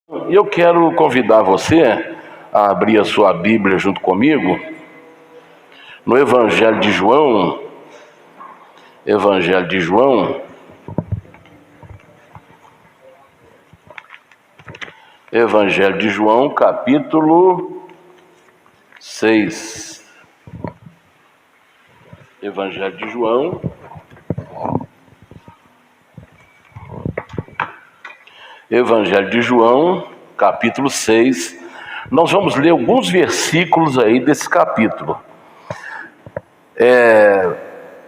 Eu quero convidar você a abrir a sua Bíblia junto comigo no Evangelho de João. Evangelho de João. Evangelho de João, capítulo 6. Evangelho de João. Evangelho de João, capítulo 6. Nós vamos ler alguns versículos aí desse capítulo.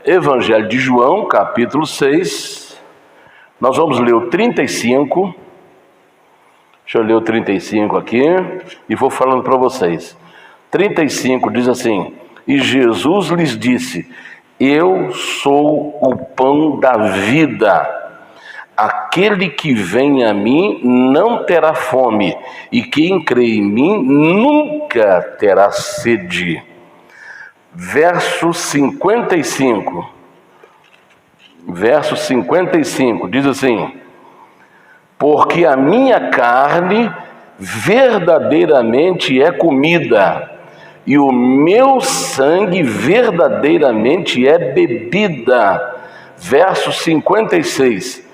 Evangelho de João, capítulo 6. Nós vamos ler o 35. Deixa eu ler o 35 aqui e vou falando para vocês. 35 diz assim: E Jesus lhes disse: Eu sou o pão da vida. Aquele que vem a mim não terá fome, e quem crê em mim nunca terá sede. Verso 55. Verso 55 diz assim: Porque a minha carne verdadeiramente é comida, e o meu sangue verdadeiramente é bebida. Verso 56.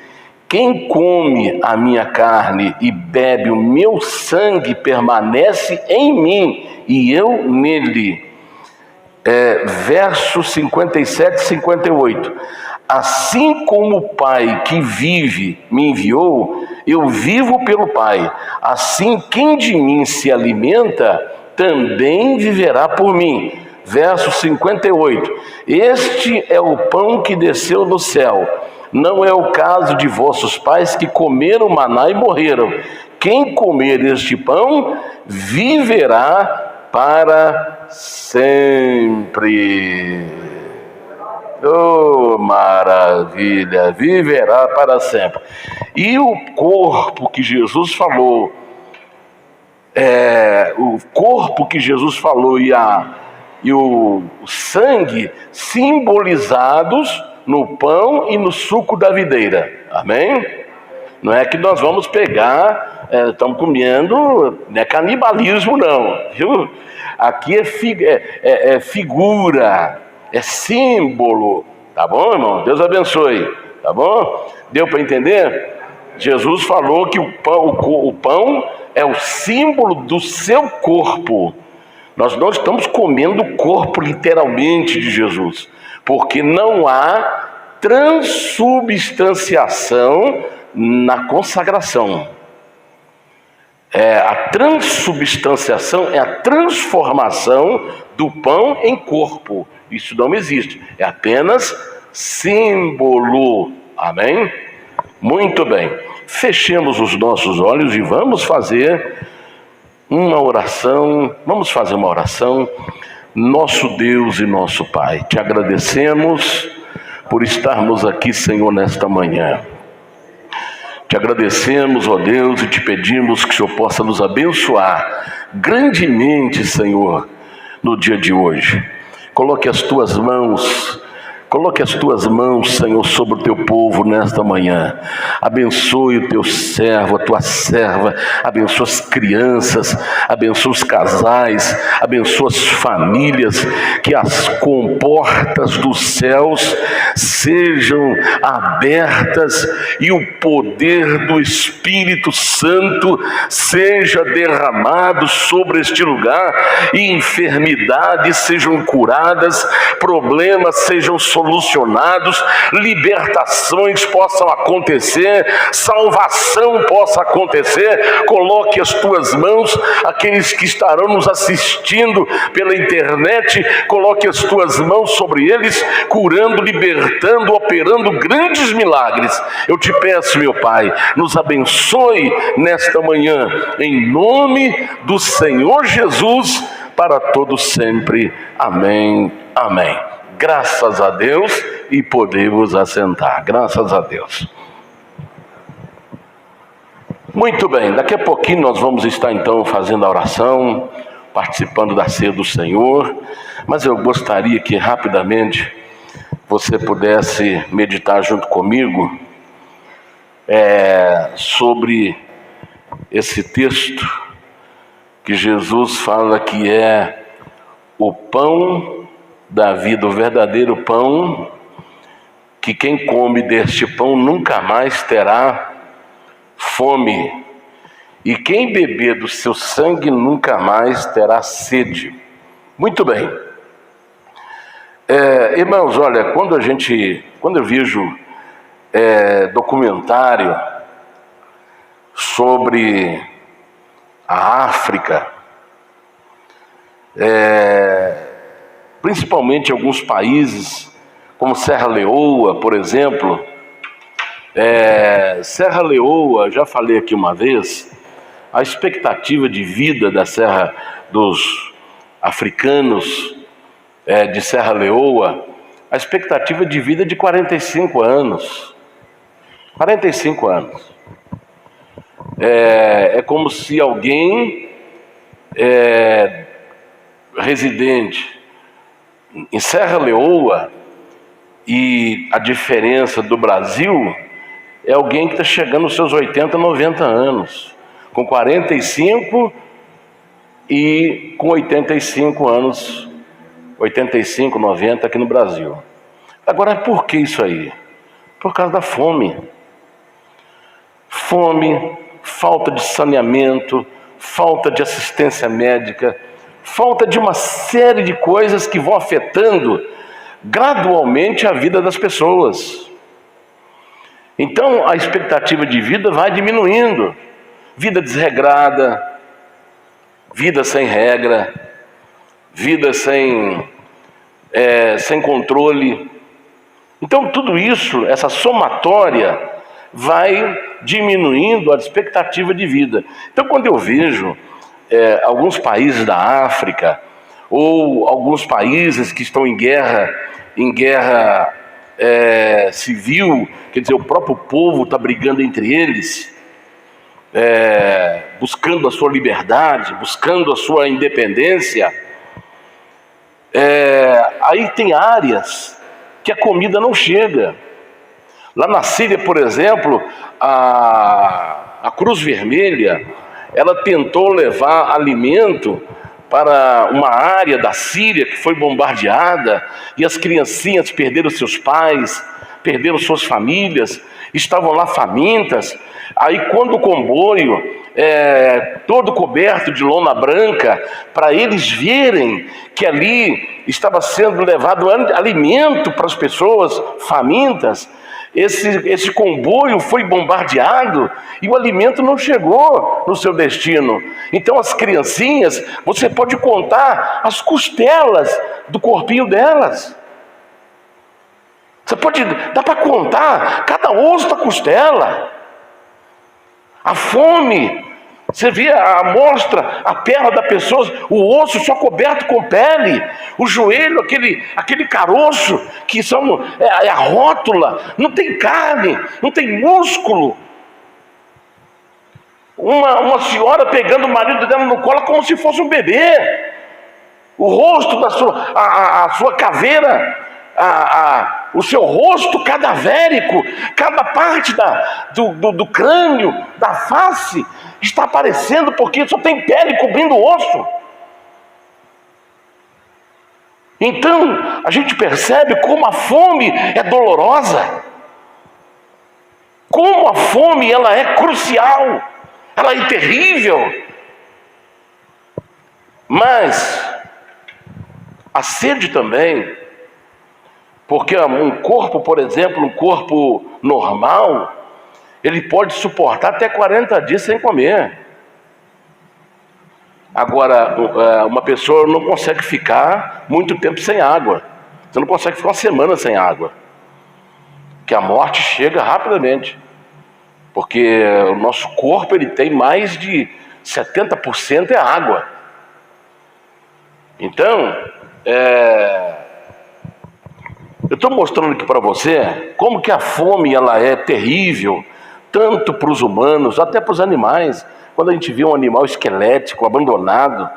Quem come a minha carne e bebe o meu sangue permanece em mim, e eu nele. Verso 57 e 58. Assim como o Pai que vive me enviou, eu vivo pelo Pai. Assim quem de mim se alimenta, também viverá por mim. Verso 58. Este é o pão que desceu do céu. Não é o caso de vossos pais que comeram maná e morreram. Quem comer este pão, viverá para sempre. Oh, maravilha! Viverá para sempre. E o corpo que Jesus falou, e o sangue simbolizados no pão e no suco da videira. Amém? Não é que nós vamos pegar, estamos comendo, não é canibalismo não, viu? Aqui é figura, é símbolo, tá bom, irmão? Deus abençoe, tá bom? Deu para entender? Jesus falou que o pão é o símbolo do seu corpo. Nós não estamos comendo o corpo literalmente de Jesus, porque não há transubstanciação na consagração. A transubstanciação é a transformação do pão em corpo. Isso não existe, é apenas símbolo. Amém? Muito bem, fechemos os nossos olhos e vamos fazer uma oração. Vamos fazer uma oração. Nosso Deus e nosso Pai, te agradecemos por estarmos aqui, Senhor, nesta manhã. Te agradecemos, ó Deus, e te pedimos que o Senhor possa nos abençoar grandemente, Senhor, no dia de hoje. Coloque as tuas mãos, Senhor, sobre o teu povo nesta manhã. Abençoe o teu servo, a tua serva. Abençoa as crianças, abençoa os casais, abençoa as famílias. Que as comportas dos céus sejam abertas e o poder do Espírito Santo seja derramado sobre este lugar, e enfermidades sejam curadas, problemas sejam solucionados, libertações possam acontecer, salvação possa acontecer. Coloque as tuas mãos, aqueles que estarão nos assistindo pela internet, coloque as tuas mãos sobre eles, curando, libertando, operando grandes milagres. Eu te peço, meu Pai, nos abençoe nesta manhã, em nome do Senhor Jesus, para todos sempre. Amém, amém. Graças a Deus, e podemos assentar. Graças a Deus. Muito bem, daqui a pouquinho nós vamos estar então fazendo a oração, participando da ceia do Senhor, mas eu gostaria que rapidamente você pudesse meditar junto comigo sobre esse texto que Jesus fala que é o pão da vida, o verdadeiro pão, que quem come deste pão nunca mais terá fome, e quem beber do seu sangue nunca mais terá sede. Muito bem. Irmãos, olha, quando eu vejo documentário sobre a África, principalmente alguns países, como Serra Leoa, por exemplo. Serra Leoa, já falei aqui uma vez, a expectativa de vida da Serra dos africanos de Serra Leoa, a expectativa de vida é de 45 anos. 45 anos. É como se alguém residente em Serra Leoa, e a diferença do Brasil, é alguém que está chegando aos seus 80, 90 anos, com 45 e com 85 anos, 85, 90 aqui no Brasil. Agora, por que isso aí? Por causa da fome. Fome, falta de saneamento, falta de assistência médica, falta de uma série de coisas que vão afetando gradualmente a vida das pessoas. Então a expectativa de vida vai diminuindo. Vida desregrada, vida sem regra, vida sem controle. Então tudo isso, essa somatória, vai diminuindo a expectativa de vida. Então quando eu vejo alguns países da África, ou alguns países que estão em guerra civil, quer dizer, o próprio povo está brigando entre eles, buscando a sua liberdade, buscando a sua independência, aí tem áreas que a comida não chega. Lá na Síria, por exemplo, a Cruz Vermelha, ela tentou levar alimento para uma área da Síria que foi bombardeada, e as criancinhas perderam seus pais, perderam suas famílias, estavam lá famintas. Aí quando o comboio, todo coberto de lona branca, para eles verem que ali estava sendo levado alimento para as pessoas famintas, esse comboio foi bombardeado e o alimento não chegou no seu destino. Então as criancinhas, você pode contar as costelas do corpinho delas. Dá para contar cada osso da costela. A fome, você vê a amostra, a perna da pessoa, o osso só coberto com pele, o joelho, aquele caroço, que são a rótula, não tem carne, não tem músculo. Uma senhora pegando o marido dela no colo como se fosse um bebê. O rosto a sua caveira, o seu rosto cadavérico, cada parte do crânio, da face, está aparecendo porque só tem pele cobrindo o osso. Então a gente percebe como a fome é dolorosa, como a fome ela é crucial, ela é terrível. Mas a sede também, porque um corpo, por exemplo, um corpo normal, ele pode suportar até 40 dias sem comer. Agora, uma pessoa não consegue ficar muito tempo sem água. Você não consegue ficar uma semana sem água, que a morte chega rapidamente. Porque o nosso corpo, ele tem mais de 70% é água. Então, eu estou mostrando aqui para você como que a fome ela é terrível, tanto para os humanos, até para os animais. Quando a gente vê um animal esquelético, abandonado,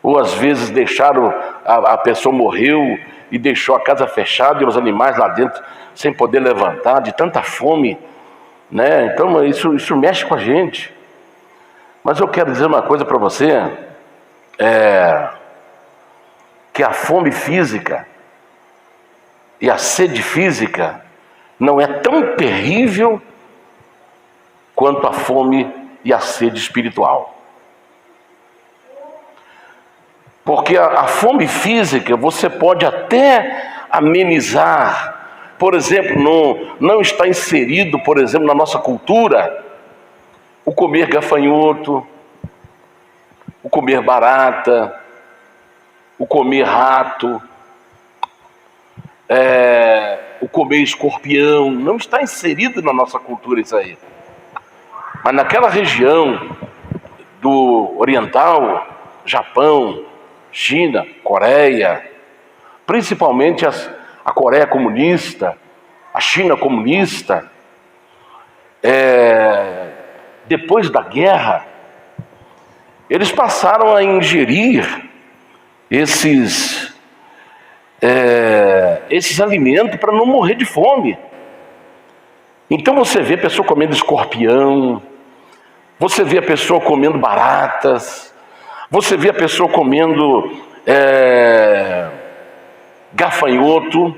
ou às vezes deixaram, a pessoa morreu e deixou a casa fechada e os animais lá dentro sem poder levantar, de tanta fome. né? Então isso mexe com a gente. Mas eu quero dizer uma coisa para você, que a fome física e a sede física não é tão terrível quanto a fome e a sede espiritual. Porque a fome física você pode até amenizar. Por exemplo, não está inserido, por exemplo, na nossa cultura, o comer gafanhoto, o comer barata, o comer rato, o comer escorpião. Não está inserido na nossa cultura isso aí. Mas naquela região do oriental, Japão, China, Coreia, principalmente a Coreia comunista, a China comunista, depois da guerra, eles passaram a ingerir esses alimentos para não morrer de fome. Então você vê a pessoa comendo escorpião, você vê a pessoa comendo baratas, você vê a pessoa comendo gafanhoto,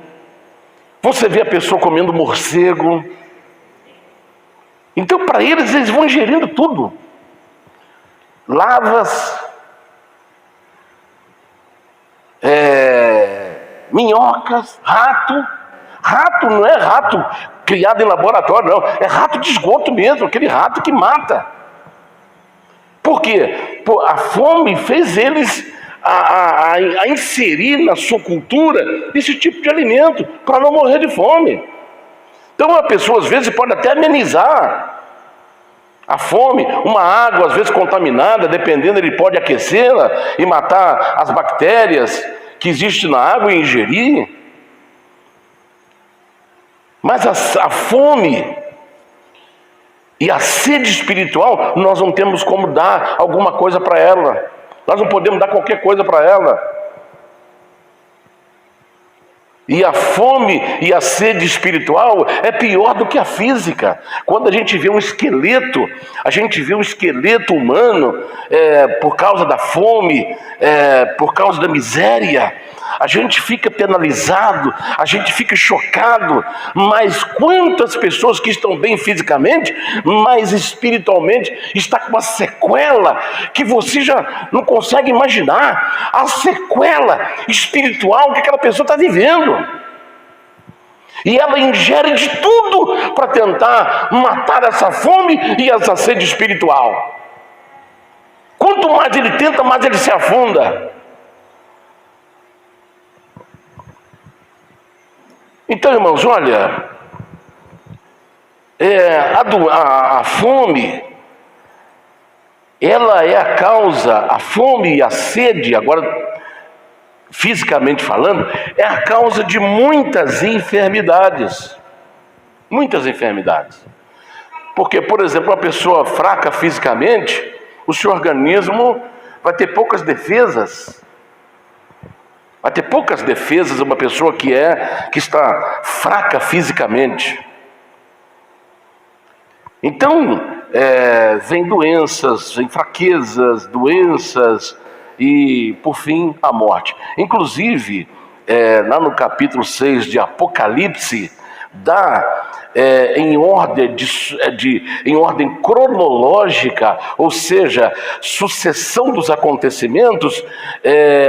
você vê a pessoa comendo morcego. Então para eles vão ingerindo tudo. Larvas, minhocas, rato não é rato criado em laboratório, não, é rato de esgoto mesmo, aquele rato que mata. Por quê? A fome fez eles a inserir na sua cultura esse tipo de alimento, para não morrer de fome. Então a pessoa às vezes pode até amenizar a fome, uma água às vezes contaminada, dependendo, ele pode aquecê-la e matar as bactérias que existem na água e ingerir. Mas a fome e a sede espiritual, nós não temos como dar alguma coisa para ela. Nós não podemos dar qualquer coisa para ela. E a fome e a sede espiritual é pior do que a física. Quando a gente vê um esqueleto, humano, por causa da fome, por causa da miséria, a gente fica penalizado, a gente fica chocado. Mas quantas pessoas que estão bem fisicamente, mas espiritualmente está com uma sequela que você já não consegue imaginar, a sequela espiritual que aquela pessoa está vivendo. E ela ingere de tudo para tentar matar essa fome e essa sede espiritual. Quanto mais ele tenta, mais ele se afunda. Então, irmãos, olha, a fome, ela é a causa, a fome e a sede, agora fisicamente falando, é a causa de muitas enfermidades. Muitas enfermidades. Porque, por exemplo, uma pessoa fraca fisicamente, o seu organismo vai ter poucas defesas. Vai ter poucas defesas uma pessoa que está fraca fisicamente. Então, vem doenças, vem fraquezas, doenças e, por fim, a morte. Inclusive, lá no capítulo 6 de Apocalipse, dá em ordem cronológica, ou seja, sucessão dos acontecimentos,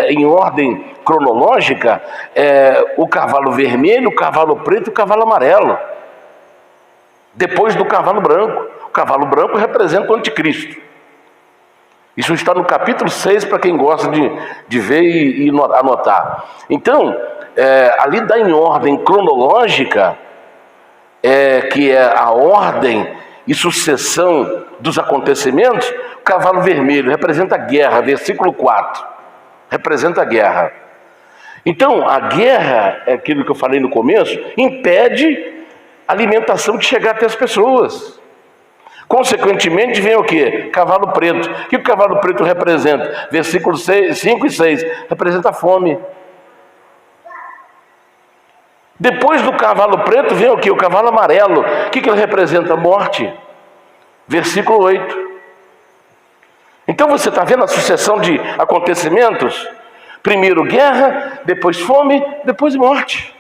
em ordem cronológica, o cavalo vermelho, o cavalo preto e o cavalo amarelo. Depois do cavalo branco. O cavalo branco representa o anticristo. Isso está no capítulo 6, para quem gosta de ver e anotar. Então, ali dá em ordem cronológica, que é a ordem e sucessão dos acontecimentos. O cavalo vermelho representa a guerra, versículo 4. Representa a guerra. Então, a guerra, é aquilo que eu falei no começo, impede a alimentação de chegar até as pessoas. Consequentemente, vem o quê? Cavalo preto. O que o cavalo preto representa? Versículos 5 e 6. Representa a fome. Depois do cavalo preto vem o que? O cavalo amarelo. O que ele representa? A morte. Versículo 8. Então você está vendo a sucessão de acontecimentos? Primeiro guerra, depois fome, depois morte.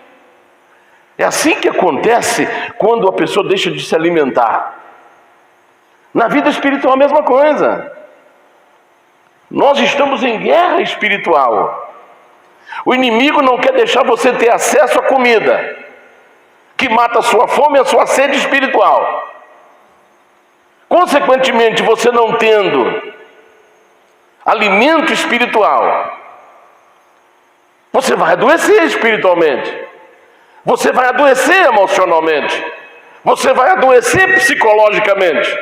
É assim que acontece quando a pessoa deixa de se alimentar. Na vida espiritual a mesma coisa. Nós estamos em guerra espiritual. O inimigo não quer deixar você ter acesso à comida, que mata a sua fome e a sua sede espiritual. Consequentemente, você não tendo alimento espiritual, você vai adoecer espiritualmente, você vai adoecer emocionalmente, você vai adoecer psicologicamente,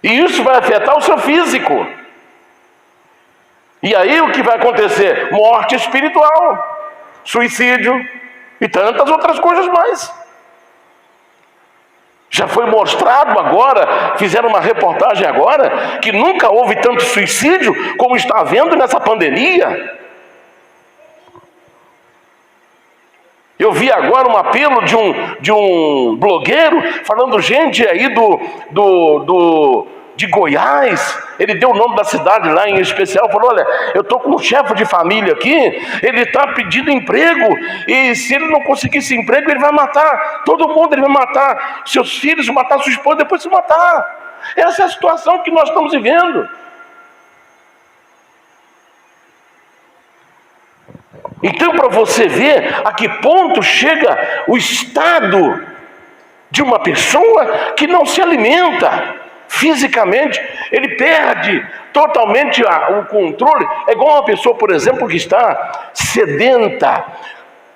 e isso vai afetar o seu físico. E aí o que vai acontecer? Morte espiritual, suicídio e tantas outras coisas mais. Já foi mostrado agora, fizeram uma reportagem agora, que nunca houve tanto suicídio como está havendo nessa pandemia. Eu vi agora um apelo de um blogueiro falando, gente aí de Goiás. Ele deu o nome da cidade lá em especial, falou, olha, eu estou com um chefe de família aqui, ele está pedindo emprego, e se ele não conseguir esse emprego, ele vai matar todo mundo, ele vai matar seus filhos, matar sua esposa, depois se matar. Essa é a situação que nós estamos vivendo. Então, para você ver a que ponto chega o estado de uma pessoa que não se alimenta fisicamente, ele perde totalmente o controle. É igual uma pessoa, por exemplo, que está sedenta.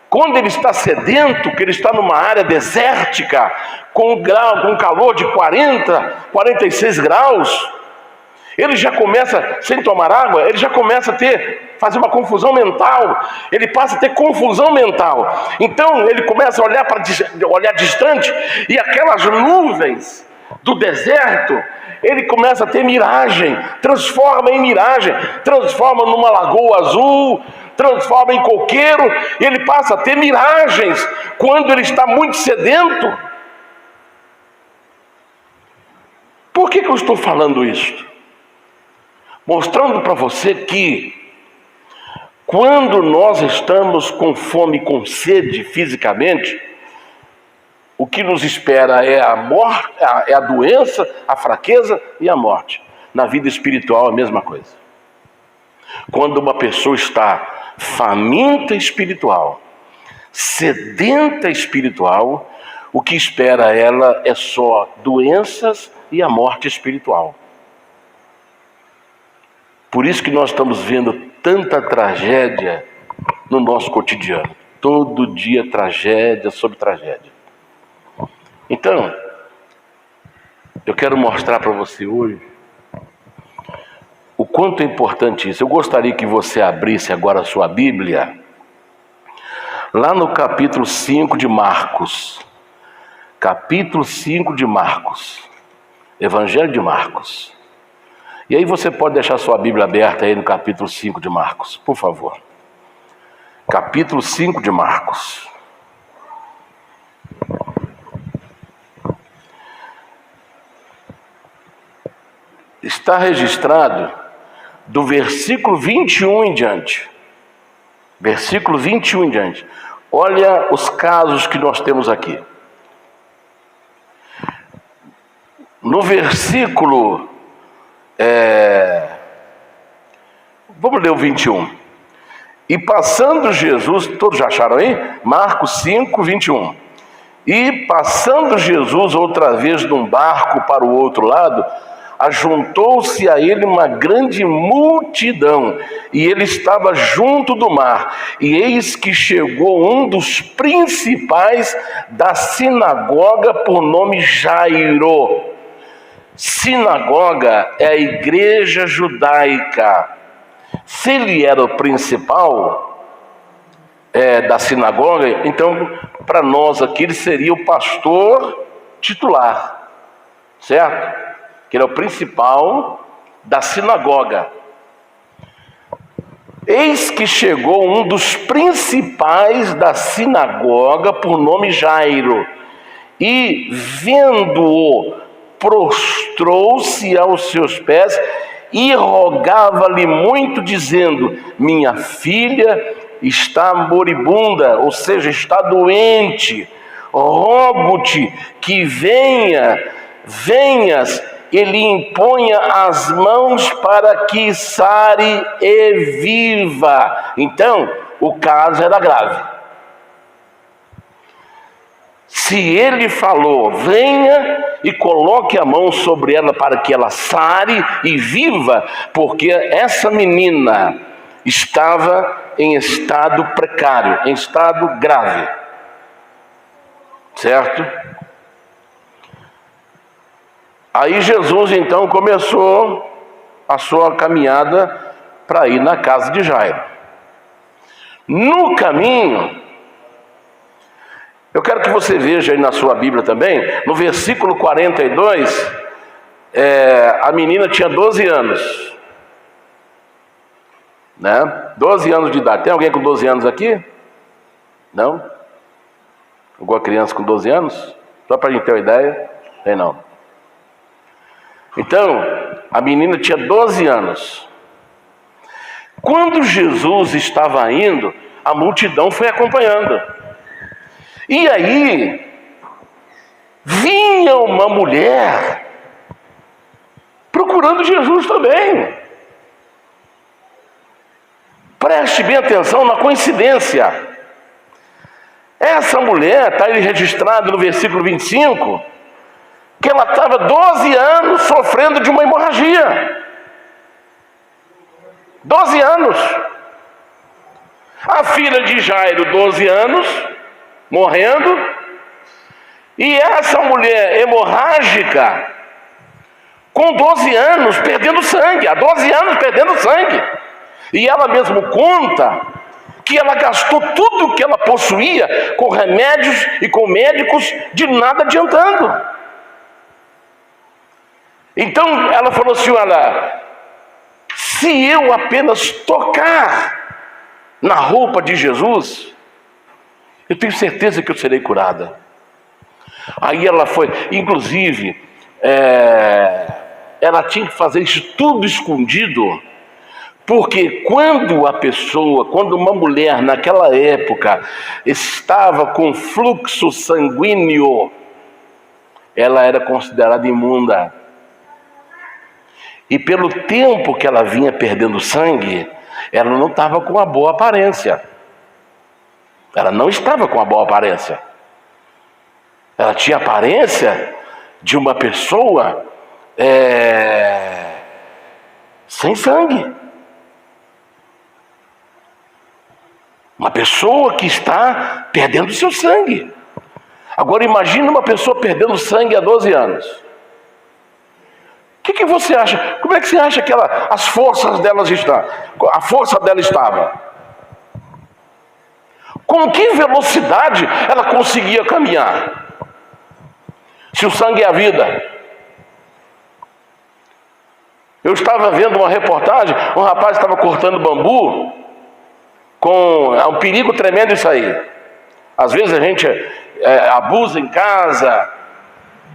Quando ele está sedento, que ele está numa área desértica, com calor de 40, 46 graus, ele já começa, sem tomar água, ele já começa a fazer uma confusão mental. Ele passa a ter confusão mental. Então ele começa a olhar distante, e aquelas nuvens do deserto, ele começa a ter miragem, transforma em miragem, transforma numa lagoa azul, transforma em coqueiro, e ele passa a ter miragens quando ele está muito sedento. Por que eu estou falando isso? Mostrando para você que quando nós estamos com fome, com sede fisicamente, o que nos espera é a morte, é a doença, a fraqueza e a morte. Na vida espiritual é a mesma coisa. Quando uma pessoa está faminta espiritual, sedenta espiritual, o que espera ela é só doenças e a morte espiritual. Por isso que nós estamos vendo tanta tragédia no nosso cotidiano. Todo dia tragédia sobre tragédia. Então, eu quero mostrar para você hoje o quanto é importante isso. Eu gostaria que você abrisse agora a sua Bíblia, lá no capítulo 5 de Marcos. Capítulo 5 de Marcos. Evangelho de Marcos. E aí você pode deixar sua Bíblia aberta aí no capítulo 5 de Marcos, por favor. Capítulo 5 de Marcos. Está registrado do versículo 21 em diante. Versículo 21 em diante. Olha os casos que nós temos aqui. No versículo... vamos ler o 21. E passando Jesus... Todos já acharam aí? Marcos 5, 21. E passando Jesus outra vez de um barco para o outro lado, ajuntou-se a ele uma grande multidão, e ele estava junto do mar. E eis que chegou um dos principais da sinagoga, por nome Jairo. Sinagoga é a igreja judaica. Se ele era o principal da sinagoga, então para nós aqui ele seria o pastor titular, certo? Que ele é o principal da sinagoga. Eis que chegou um dos principais da sinagoga, por nome Jairo, e, vendo-o, prostrou-se aos seus pés e rogava-lhe muito, dizendo: minha filha está moribunda, ou seja, está doente. Rogo-te que venhas e lhe imponha as mãos para que sare e viva. Então, o caso era grave. Se ele falou, venha e coloque a mão sobre ela para que ela sare e viva, porque essa menina estava em estado precário, em estado grave. Certo? Aí Jesus então começou a sua caminhada para ir na casa de Jairo. No caminho, eu quero que você veja aí na sua Bíblia também, no versículo 42, a menina tinha 12 anos. Né? 12 anos de idade. Tem alguém com 12 anos aqui? Não? Alguma criança com 12 anos? Só para a gente ter uma ideia? Tem não. Então, a menina tinha 12 anos. Quando Jesus estava indo, a multidão foi acompanhando. E aí, vinha uma mulher procurando Jesus também. Preste bem atenção na coincidência. Essa mulher, está aí registrado no versículo 25, que ela estava 12 anos sofrendo de uma hemorragia. 12 anos. A filha de Jairo, 12 anos, morrendo. E essa mulher hemorrágica, com 12 anos, perdendo sangue. Há 12 anos perdendo sangue. E ela mesmo conta que ela gastou tudo o que ela possuía com remédios e com médicos, de nada adiantando. Então ela falou assim: olha, se eu apenas tocar na roupa de Jesus, eu tenho certeza que eu serei curada. Aí ela foi, inclusive, ela tinha que fazer isso tudo escondido, porque quando uma mulher naquela época estava com fluxo sanguíneo, ela era considerada imunda. E pelo tempo que ela vinha perdendo sangue, ela não estava com uma boa aparência. Ela não estava com uma boa aparência. Ela tinha a aparência de uma pessoa sem sangue. Uma pessoa que está perdendo seu sangue. Agora imagine uma pessoa perdendo sangue há 12 anos. O que você acha? Como é que você acha que as forças delas estão? A força dela estava? Com que velocidade ela conseguia caminhar? Se o sangue é a vida. Eu estava vendo uma reportagem, um rapaz estava cortando bambu, é um perigo tremendo isso aí. Às vezes a gente abusa em casa,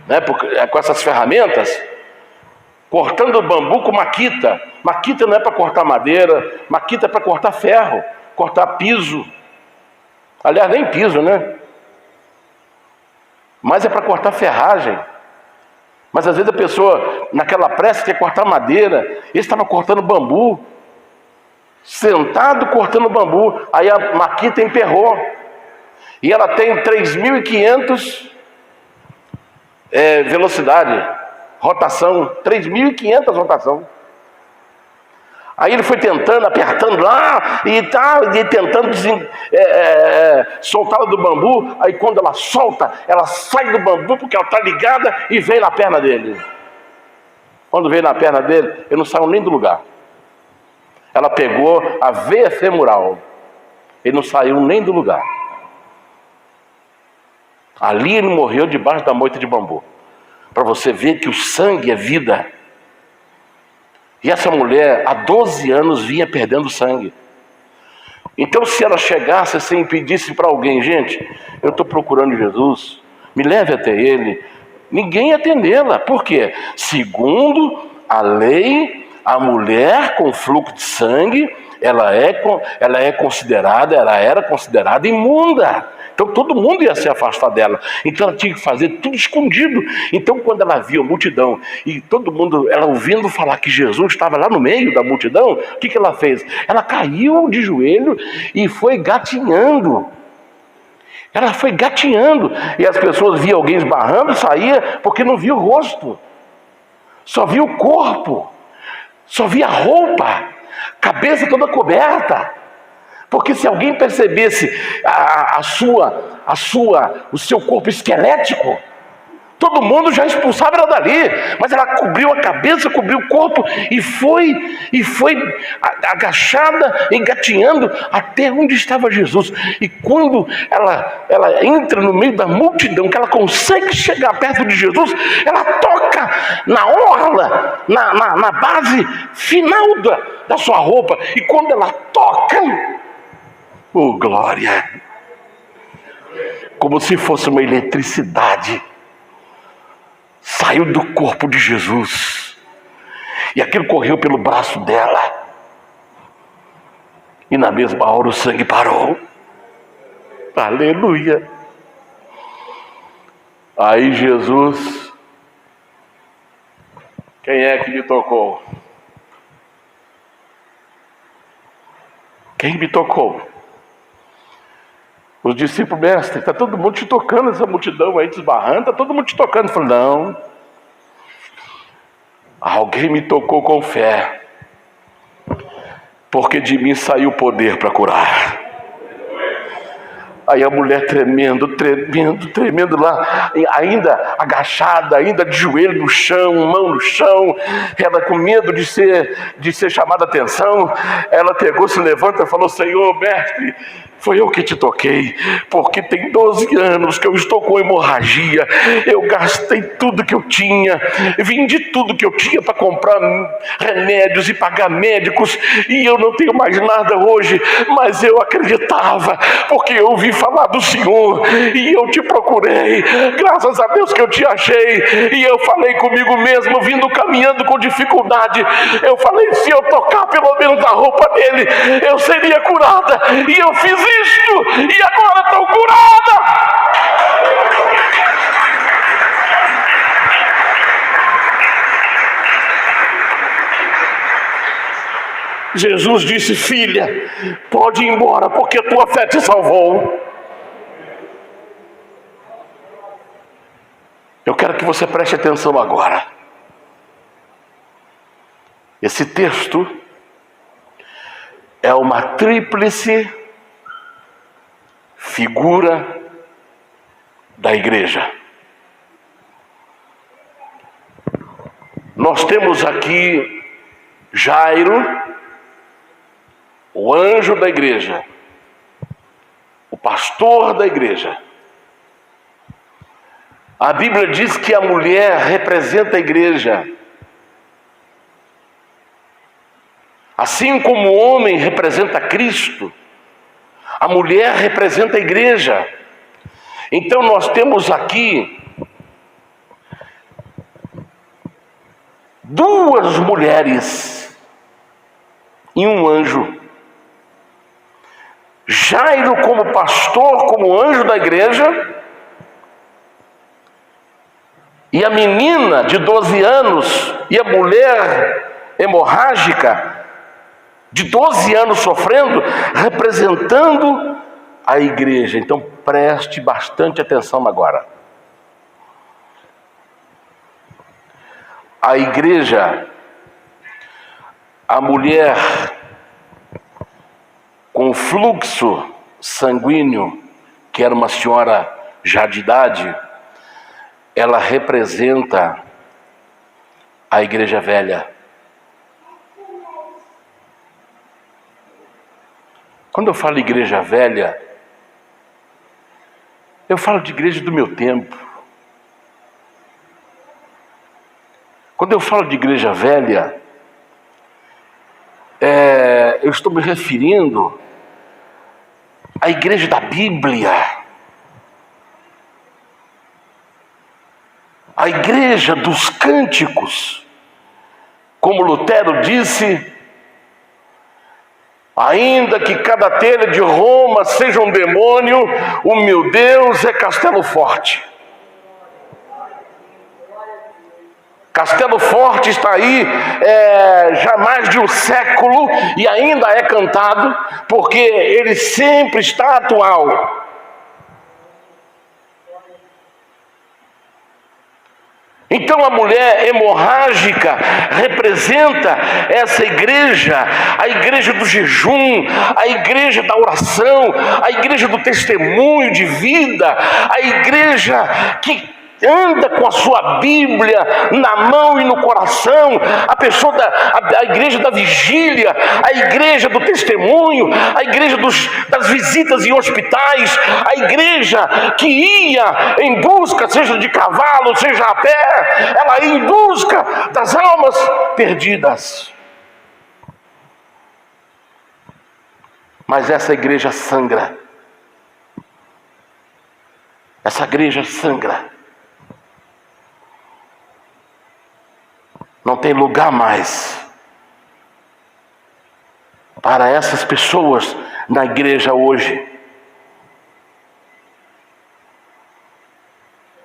né, com essas ferramentas, cortando bambu com maquita. Maquita não é para cortar madeira, maquita é para cortar ferro, cortar piso. Aliás, nem piso, né? Mas é para cortar ferragem. Mas às vezes a pessoa, naquela pressa, quer cortar madeira. Ele estava cortando bambu, sentado cortando bambu. Aí a maquita emperrou. E ela tem 3.500 velocidade, rotação, 3.500 rotação. Aí ele foi tentando, apertando lá, e tentando soltá-la do bambu. Aí quando ela solta, ela sai do bambu, porque ela está ligada, e vem na perna dele. Quando veio na perna dele, ele não saiu nem do lugar. Ela pegou a veia femoral. Ele não saiu nem do lugar. Ali ele morreu debaixo da moita de bambu. Para você ver que o sangue é vida. E essa mulher, há 12 anos, vinha perdendo sangue. Então, se ela chegasse assim e pedisse para alguém: gente, eu estou procurando Jesus, me leve até ele, ninguém ia atendê-la. Por quê? Segundo a lei, a mulher com fluxo de sangue, ela era considerada imunda. Então todo mundo ia se afastar dela. Então ela tinha que fazer tudo escondido. Então quando ela via a multidão e todo mundo, ela ouvindo falar que Jesus estava lá no meio da multidão, o que ela fez? Ela caiu de joelho e foi gatinhando. Ela foi gatinhando. E as pessoas viam alguém esbarrando, saía porque não via o rosto. Só via o corpo. Só via a roupa. Cabeça toda coberta. Porque se alguém percebesse o seu corpo esquelético, todo mundo já expulsava ela dali. Mas ela cobriu a cabeça, cobriu o corpo e foi agachada, engatinhando até onde estava Jesus. E quando ela entra no meio da multidão, que ela consegue chegar perto de Jesus, ela toca na orla, na base final da sua roupa. E quando ela toca, oh glória, como se fosse uma eletricidade, saiu do corpo de Jesus, e aquilo correu pelo braço dela, e na mesma hora o sangue parou. Aleluia. Aí Jesus: quem é que me tocou? Quem me tocou? Os discípulos: mestre, está todo mundo te tocando, essa multidão aí desbarrando, está todo mundo te tocando. Ele falou: não, alguém me tocou com fé, porque de mim saiu o poder para curar. Aí a mulher tremendo lá, ainda agachada, ainda de joelho no chão, mão no chão, ela com medo de ser chamada a atenção, ela pegou, se levanta e falou: Senhor, mestre, foi eu que te toquei, porque tem 12 anos que eu estou com hemorragia, eu gastei tudo que eu tinha, vendi tudo que eu tinha para comprar remédios e pagar médicos, e eu não tenho mais nada hoje, mas eu acreditava, porque eu ouvi falar do Senhor, e eu te procurei, graças a Deus que eu te achei, e eu falei comigo mesmo, vindo caminhando com dificuldade, eu falei: se eu tocar pelo menos a roupa dele, eu seria curada, e eu fiz isto, e agora estou curada. Jesus disse: filha, pode ir embora, porque a tua fé te salvou. Eu quero que você preste atenção agora. Esse texto é uma tríplice figura da igreja. Nós temos aqui Jairo, o anjo da igreja, o pastor da igreja. A Bíblia diz que a mulher representa a igreja. Assim como o homem representa Cristo, a mulher representa a igreja. Então nós temos aqui duas mulheres e um anjo. Jairo como pastor, como anjo da igreja, e a menina de 12 anos e a mulher hemorrágica de 12 anos sofrendo, representando a igreja. Então preste bastante atenção agora. A igreja, a mulher com fluxo sanguíneo, que era uma senhora já de idade, ela representa a igreja velha. Quando eu falo igreja velha, eu falo de igreja do meu tempo. Quando eu falo de igreja velha, eu estou me referindo a igreja da Bíblia, a igreja dos cânticos. Como Lutero disse, ainda que cada telha de Roma seja um demônio, o meu Deus é castelo forte. Castelo Forte está aí já mais de um século e ainda é cantado, porque ele sempre está atual. Então a mulher hemorrágica representa essa igreja, a igreja do jejum, a igreja da oração, a igreja do testemunho de vida, a igreja que anda com a sua Bíblia na mão e no coração, a igreja da vigília, a igreja do testemunho, a igreja das visitas em hospitais, a igreja que ia em busca, seja de cavalo, seja a pé, ela ia em busca das almas perdidas. Mas essa igreja sangra. Essa igreja sangra. Não tem lugar mais para essas pessoas na igreja hoje.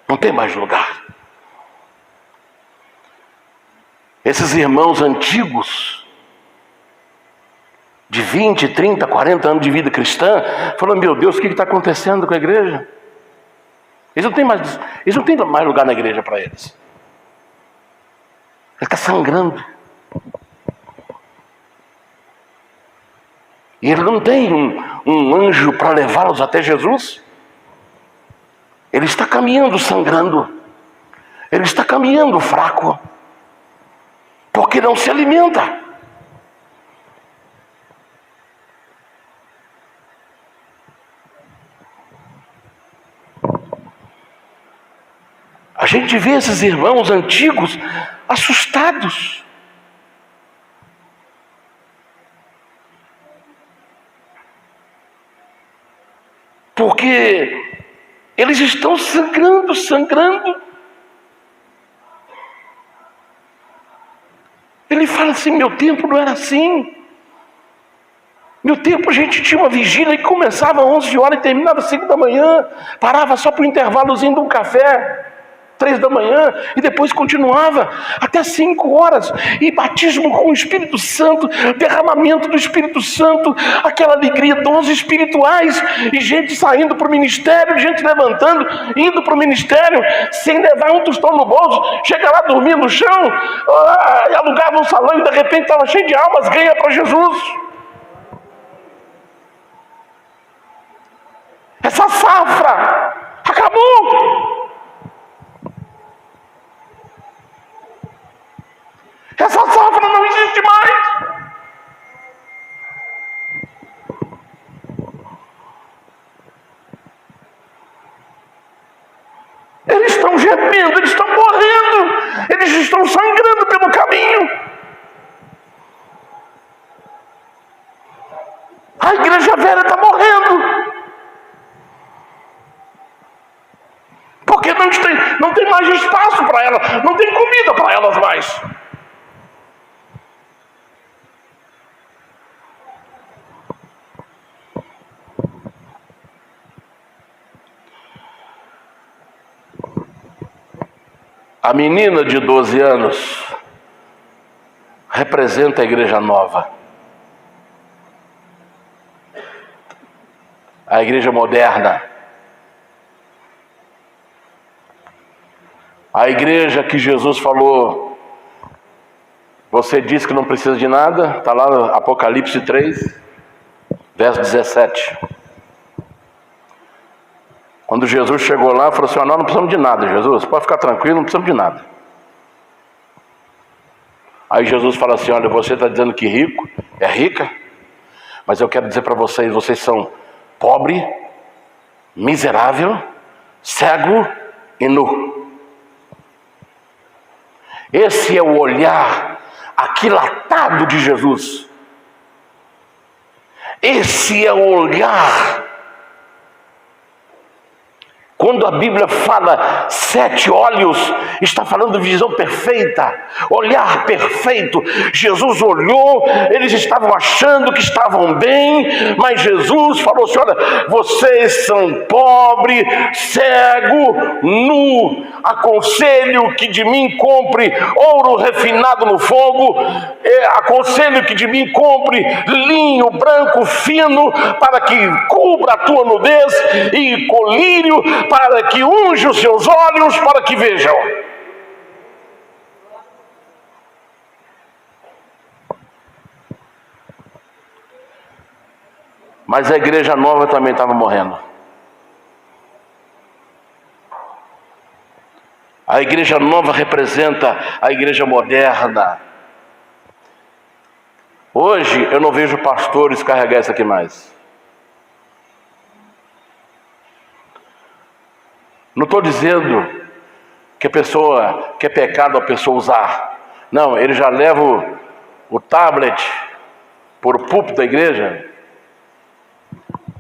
Não tem mais lugar. Esses irmãos antigos, de 20, 30, 40 anos de vida cristã, falando: meu Deus, o que está acontecendo com a igreja? Eles não têm mais lugar na igreja para eles. Ele está sangrando. E ele não tem um anjo para levá-los até Jesus. Ele está caminhando sangrando. Ele está caminhando fraco. Porque não se alimenta. A gente vê esses irmãos antigos assustados. Porque eles estão sangrando. Ele fala assim: meu tempo não era assim. Meu tempo a gente tinha uma vigília que começava às 11 horas e terminava às 5 da manhã. Parava só para o intervalozinho de um café. 3 da manhã, e depois continuava até 5 horas, e batismo com o Espírito Santo, derramamento do Espírito Santo, aquela alegria, dons espirituais, e gente saindo para o ministério, gente levantando, indo para o ministério, sem levar um tostão no bolso, chega lá, dormia no chão, e alugava um salão, e de repente estava cheio de almas, ganha para Jesus. Essa safra acabou. Essa safra não existe mais. Eles estão gemendo, eles estão morrendo, eles estão sangrando pelo caminho. A igreja velha está morrendo. Porque não tem mais espaço para ela, não tem comida para elas mais. A menina de 12 anos representa a igreja nova. A igreja moderna. A igreja que Jesus falou: você disse que não precisa de nada, está lá no Apocalipse 3, verso 17. Quando Jesus chegou lá, falou assim: nós não precisamos de nada, Jesus, pode ficar tranquilo, não precisamos de nada. Aí Jesus fala assim: olha, você está dizendo que rico é rica, mas eu quero dizer para vocês, vocês são pobre, miserável, cego e nu. Esse é o olhar aquilatado de Jesus. Esse é o olhar Quando a Bíblia fala 7 olhos, está falando de visão perfeita, olhar perfeito. Jesus olhou, eles estavam achando que estavam bem, mas Jesus falou assim: olha, vocês são pobre, cego, nu. Aconselho que de mim compre ouro refinado no fogo, aconselho que de mim compre linho branco fino, para que cubra a tua nudez, e colírio para que unja os seus olhos, para que vejam. Mas a igreja nova também estava morrendo. A igreja nova representa a igreja moderna. Hoje eu não vejo pastores carregar isso aqui mais. Não estou dizendo que é pecado a pessoa usar. Não, ele já leva o tablet por o púlpito da igreja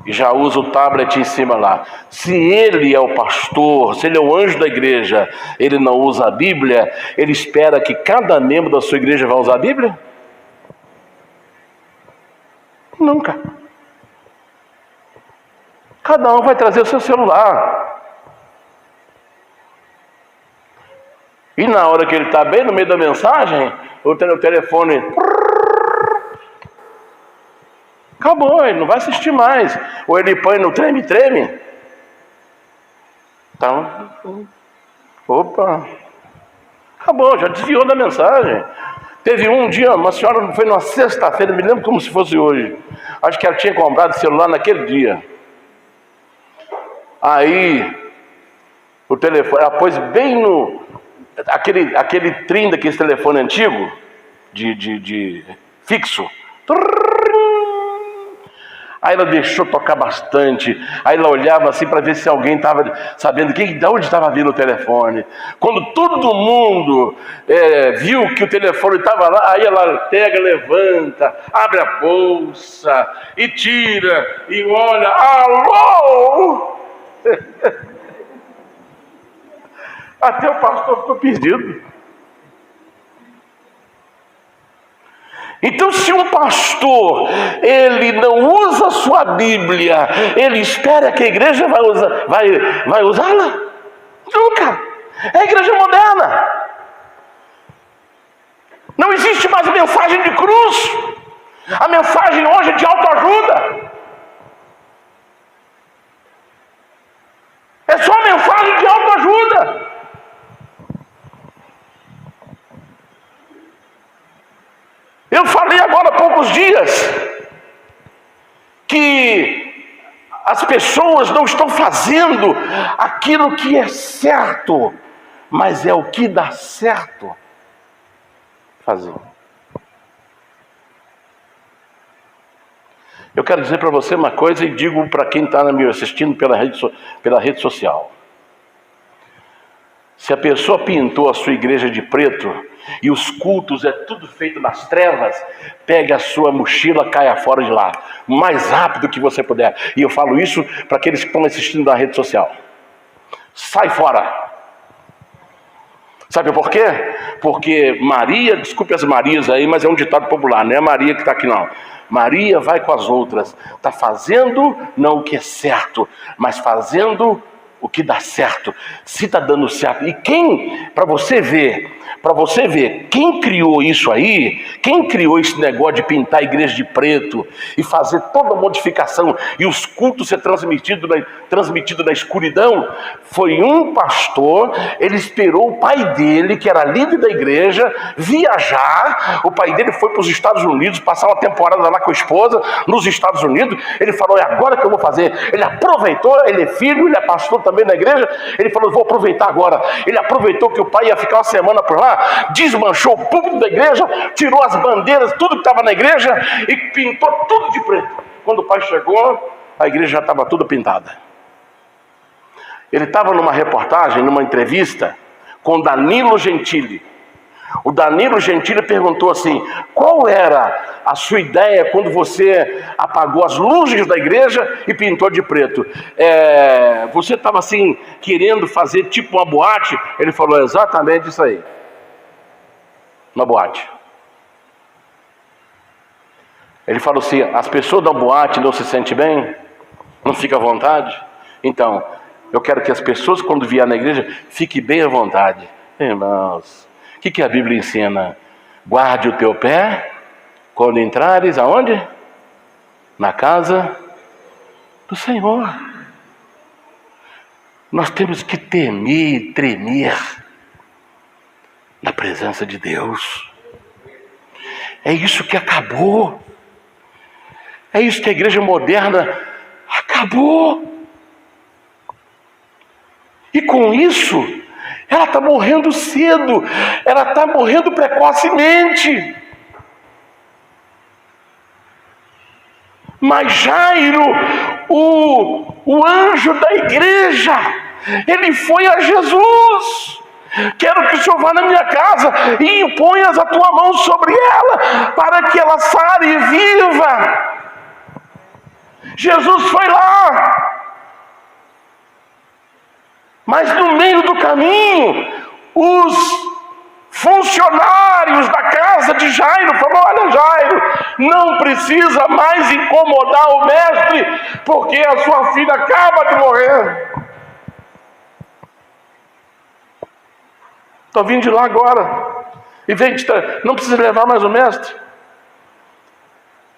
e já usa o tablet em cima lá. Se ele é o pastor, se ele é o anjo da igreja, ele não usa a Bíblia, ele espera que cada membro da sua igreja vá usar a Bíblia? Nunca. Cada um vai trazer o seu celular. E na hora que ele está bem no meio da mensagem, o telefone... Acabou, ele não vai assistir mais. Ou ele põe no treme-treme. Então, opa, acabou, já desviou da mensagem. Teve um dia, uma senhora, foi numa sexta-feira, me lembro como se fosse hoje. Acho que ela tinha comprado celular naquele dia. Aí, o telefone, ela pôs bem no... Aquele trim daquele telefone antigo, de fixo. Aí ela deixou tocar bastante. Aí ela olhava assim para ver se alguém estava sabendo de onde estava vindo o telefone. Quando todo mundo viu que o telefone estava lá, aí ela pega, levanta, abre a bolsa e tira e olha. Alô! Até o pastor ficou perdido. Então, se um pastor, ele não usa a sua Bíblia, ele espera que a igreja vai usá-la? Nunca. É a igreja moderna. Não existe mais a mensagem de cruz. A mensagem hoje é de autoajuda. É só a mensagem de autoajuda. Eu falei agora há poucos dias que as pessoas não estão fazendo aquilo que é certo, mas é o que dá certo fazer. Eu quero dizer para você uma coisa e digo para quem está me assistindo pela rede social. Se a pessoa pintou a sua igreja de preto e os cultos é tudo feito nas trevas, pegue a sua mochila, caia fora de lá, o mais rápido que você puder. E eu falo isso para aqueles que estão assistindo na rede social. Sai fora. Sabe por quê? Porque Maria, desculpe as Marias aí, mas é um ditado popular, não é a Maria que está aqui não. Maria vai com as outras, está fazendo não o que é certo, mas fazendo o que dá certo, se está dando certo. E quem, para você ver, quem criou isso aí, quem criou esse negócio de pintar a igreja de preto e fazer toda a modificação e os cultos ser transmitido na escuridão, foi um pastor. Ele esperou o pai dele, que era líder da igreja, viajar. O pai dele foi para os Estados Unidos, passar uma temporada lá com a esposa, nos Estados Unidos. Ele falou, é agora que eu vou fazer. Ele aproveitou, ele é filho, ele é pastor também na igreja. Ele falou, vou aproveitar agora. Ele aproveitou que o pai ia ficar uma semana por lá, desmanchou o púlpito da igreja, tirou as bandeiras, tudo que estava na igreja e pintou tudo de preto. Quando o pai chegou, a igreja já estava toda pintada. Ele estava numa reportagem, numa entrevista com Danilo Gentili. O Danilo Gentili perguntou assim: qual era a sua ideia quando você apagou as luzes da igreja e pintou de preto? Você estava assim, querendo fazer tipo uma boate? Ele falou exatamente isso aí. Uma boate. Ele falou assim: as pessoas da boate não se sentem bem? Não ficam à vontade? Então, eu quero que as pessoas, quando vier na igreja, fiquem bem à vontade. Irmãos, o que a Bíblia ensina? Guarde o teu pé quando entrares aonde? Na casa do Senhor. Nós temos que temer e tremer na presença de Deus. É isso que acabou. É isso que a igreja moderna acabou. E com isso, ela está morrendo cedo, ela está morrendo precocemente. Mas Jairo, o anjo da igreja, ele foi a Jesus: quero que o Senhor vá na minha casa e imponhas a tua mão sobre ela, para que ela sare e viva. Jesus foi lá. Mas no meio do caminho, os funcionários da casa de Jairo falaram: olha, Jairo, não precisa mais incomodar o mestre, porque a sua filha acaba de morrer. Estou vindo de lá agora. E vem, não precisa levar mais o mestre.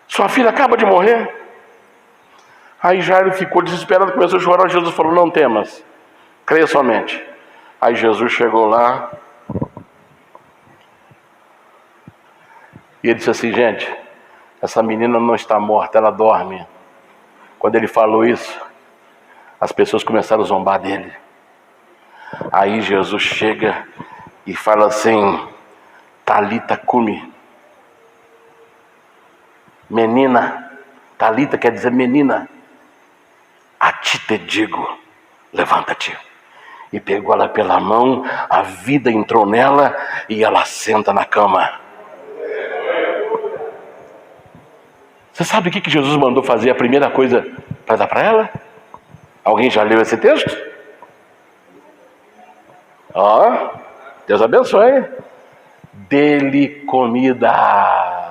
Sua filha acaba de morrer. Aí Jairo ficou desesperado, começou a chorar. Jesus falou: não temas, creia somente. Aí Jesus chegou lá e ele disse assim: gente, essa menina não está morta, ela dorme. Quando ele falou isso, as pessoas começaram a zombar dele. Aí Jesus chega e fala assim: Talita cumi. Menina, Talita quer dizer menina. A ti te digo, levanta-te. E pegou ela pela mão, a vida entrou nela e ela senta na cama. Você sabe o que Jesus mandou fazer, a primeira coisa para dar para ela? Alguém já leu esse texto? Ó, Deus abençoe. Dê-lhe comida.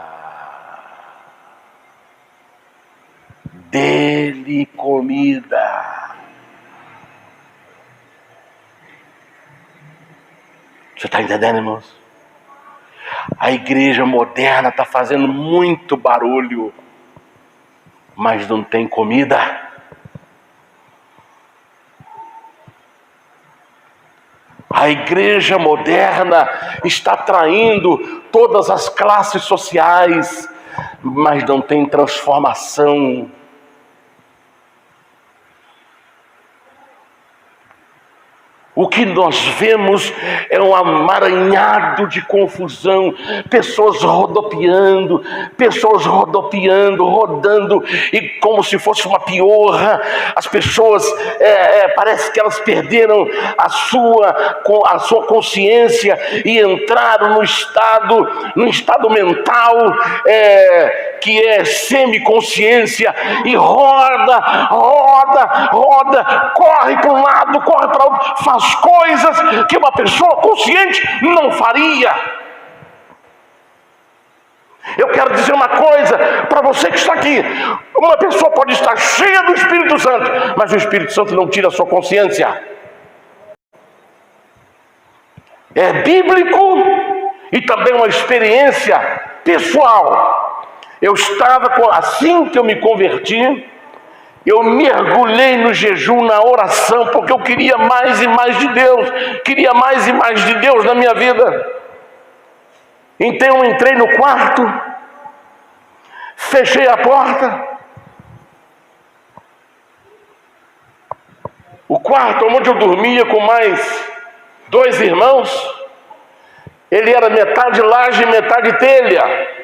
Dê-lhe comida. Você está entendendo, irmãos? A igreja moderna está fazendo muito barulho, mas não tem comida. A igreja moderna está atraindo todas as classes sociais, mas não tem transformação. O que nós vemos é um amaranhado de confusão, pessoas rodopiando, rodando, e como se fosse uma piorra. As pessoas, parece que elas perderam a sua consciência e entraram no estado mental, que é semiconsciência, e roda, corre para um lado, corre para outro, faz coisas que uma pessoa consciente não faria. Eu quero dizer uma coisa para você que está aqui: uma pessoa pode estar cheia do Espírito Santo, mas o Espírito Santo não tira a sua consciência. É bíblico e também uma experiência pessoal. Eu estava, assim que eu me converti, eu mergulhei no jejum, na oração, porque eu queria mais e mais de Deus. Queria mais e mais de Deus na minha vida. Então eu entrei no quarto, fechei a porta. O quarto onde eu dormia com mais 2 irmãos, ele era metade laje e metade telha.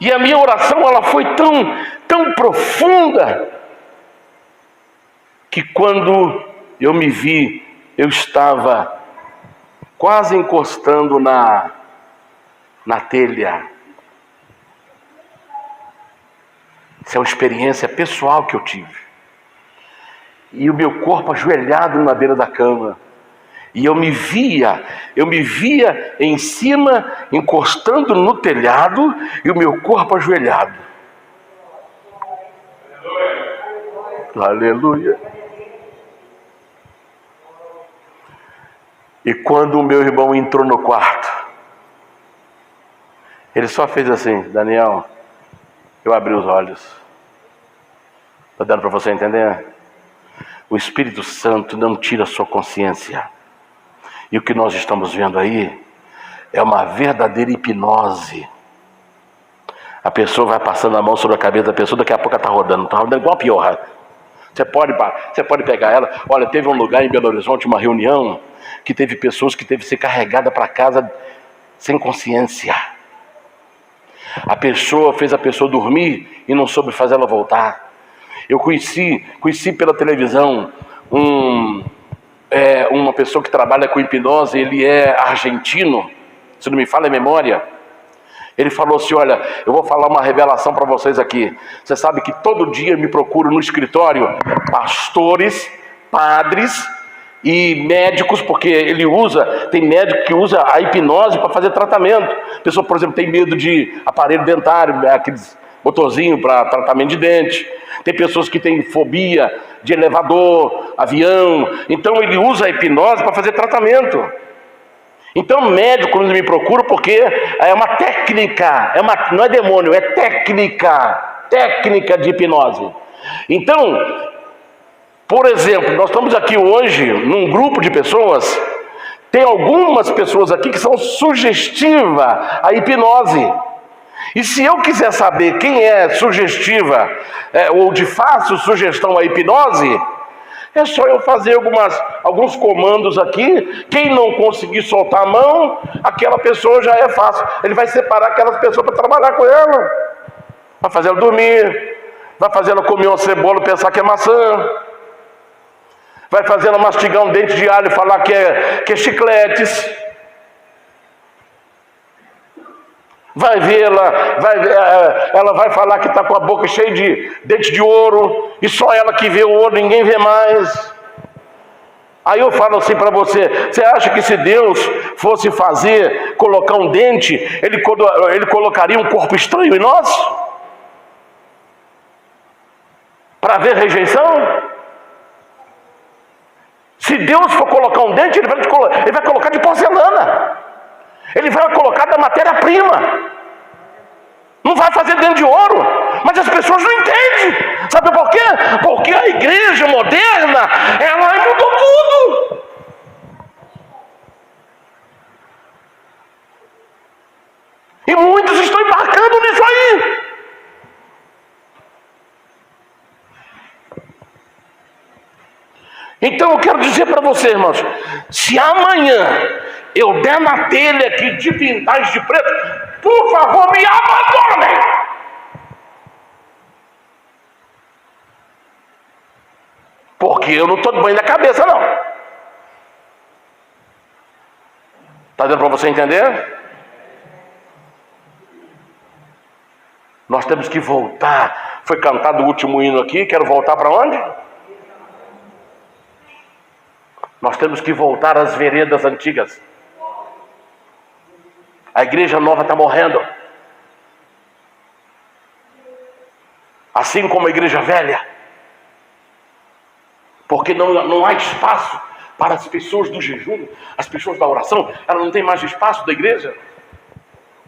E a minha oração, ela foi tão profunda, que quando eu me vi, eu estava quase encostando na telha. Isso é uma experiência pessoal que eu tive. E o meu corpo ajoelhado na beira da cama. E eu me via em cima, encostando no telhado, e o meu corpo ajoelhado. Aleluia. E quando o meu irmão entrou no quarto, ele só fez assim: Daniel, eu abri os olhos. Está dando para você entender? O Espírito Santo não tira a sua consciência. E o que nós estamos vendo aí é uma verdadeira hipnose. A pessoa vai passando a mão sobre a cabeça da pessoa, daqui a pouco ela está rodando igual a piorra. Você pode pegar ela. Olha, teve um lugar em Belo Horizonte, uma reunião, que teve pessoas que teve que ser carregada para casa sem consciência. A pessoa fez a pessoa dormir e não soube fazer ela voltar. Eu conheci pela televisão uma pessoa que trabalha com hipnose. Ele é argentino, se não me falha a memória. Ele falou assim: olha, eu vou falar uma revelação para vocês aqui. Você sabe que todo dia me procuram no escritório pastores, padres e médicos, porque tem médico que usa a hipnose para fazer tratamento. A pessoa, por exemplo, tem medo de aparelho dentário, aqueles motorzinho para tratamento de dente. Tem pessoas que têm fobia de elevador, avião. Então ele usa a hipnose para fazer tratamento. Então o médico, quando me procura, porque é uma técnica, não é demônio, é técnica de hipnose. Então, por exemplo, nós estamos aqui hoje num grupo de pessoas. Tem algumas pessoas aqui que são sugestivas à hipnose. E se eu quiser saber quem é sugestiva ou de fácil sugestão à hipnose, é só eu fazer alguns comandos aqui. Quem não conseguir soltar a mão, aquela pessoa já é fácil. Ele vai separar aquelas pessoas para trabalhar com ela. Vai fazer ela dormir, vai fazer ela comer uma cebola e pensar que é maçã, vai fazer ela mastigar um dente de alho e falar que é chicletes. Vai ver, ela vai falar que está com a boca cheia de dente de ouro, e só ela que vê o ouro, ninguém vê mais. Aí eu falo assim para você: você acha que se Deus fosse colocar um dente, ele colocaria um corpo estranho em nós? Para ver rejeição? Se Deus for colocar um dente, ele vai colocar de porcelana. Ele vai colocar da matéria-prima. Não vai fazer dentro de ouro. Mas as pessoas não entendem. Sabe por quê? Porque a igreja moderna, ela mudou tudo. E muitos estão embarcando nisso aí. Então eu quero dizer para você, irmãos, se amanhã eu der na telha aqui de pintais de preto, por favor, me abandonem. Porque eu não estou de banho na cabeça, não. Está dando para você entender? Nós temos que voltar. Foi cantado o último hino aqui. Quero voltar para onde? Nós temos que voltar às veredas antigas. A igreja nova está morrendo. Assim como a igreja velha. Porque não há espaço para as pessoas do jejum, as pessoas da oração. Ela não tem mais espaço da igreja.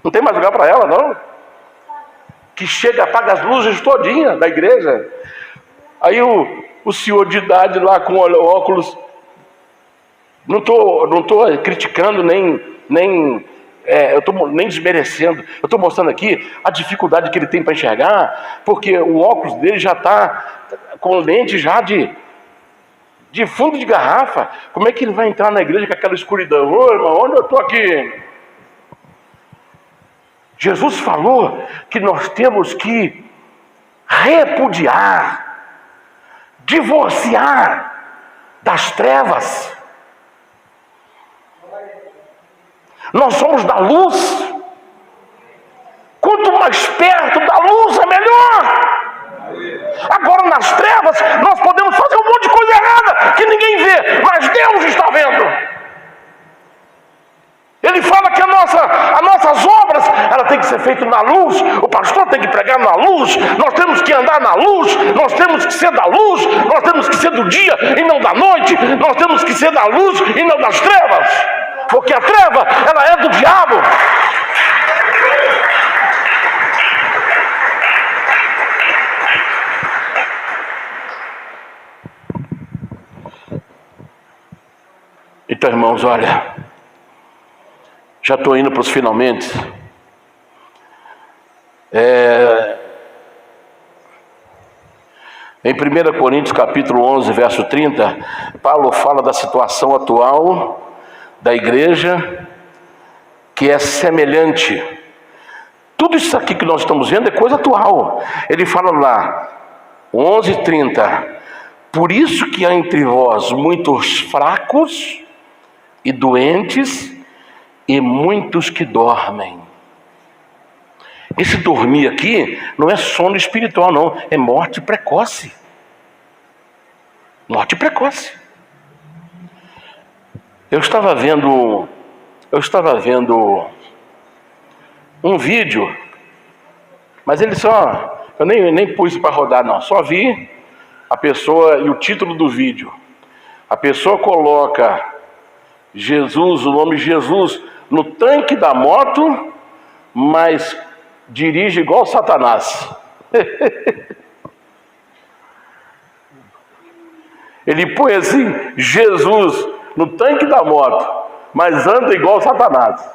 Não tem mais lugar para ela, não. Que chega, apaga as luzes todinha da igreja. Aí o senhor de idade lá com óculos. Não estou criticando nem desmerecendo. Eu estou mostrando aqui a dificuldade que ele tem para enxergar, porque o óculos dele já está com lente já de fundo de garrafa. Como é que ele vai entrar na igreja com aquela escuridão? Ô irmão, onde eu estou aqui? Jesus falou que nós temos que repudiar, divorciar das trevas. Nós somos da luz. Quanto mais perto da luz, é melhor. Agora nas trevas, nós podemos fazer um monte de coisa errada que ninguém vê, mas Deus está vendo. Ele fala que as nossas obras, ela tem que ser feita na luz. O pastor tem que pregar na luz. Nós temos que andar na luz. Nós temos que ser da luz. Nós temos que ser do dia e não da noite. Nós temos que ser da luz e não das trevas. Porque a treva, ela é do diabo. Então, irmãos, olha, já estou indo para os finalmente. Em 1 Coríntios capítulo 11, verso 30, Paulo fala da situação atual da igreja, que é semelhante. Tudo isso aqui que nós estamos vendo é coisa atual. Ele fala lá, 11:30, por isso que há entre vós muitos fracos e doentes, e muitos que dormem. Esse dormir aqui não é sono espiritual, não, é morte precoce. Morte precoce. Eu estava vendo um vídeo, mas ele eu nem pus para rodar, não, só vi a pessoa e o título do vídeo. A pessoa coloca Jesus, o nome Jesus, no tanque da moto, mas dirige igual Satanás. Ele põe assim, Jesus no tanque da moto, mas anda igual Satanás.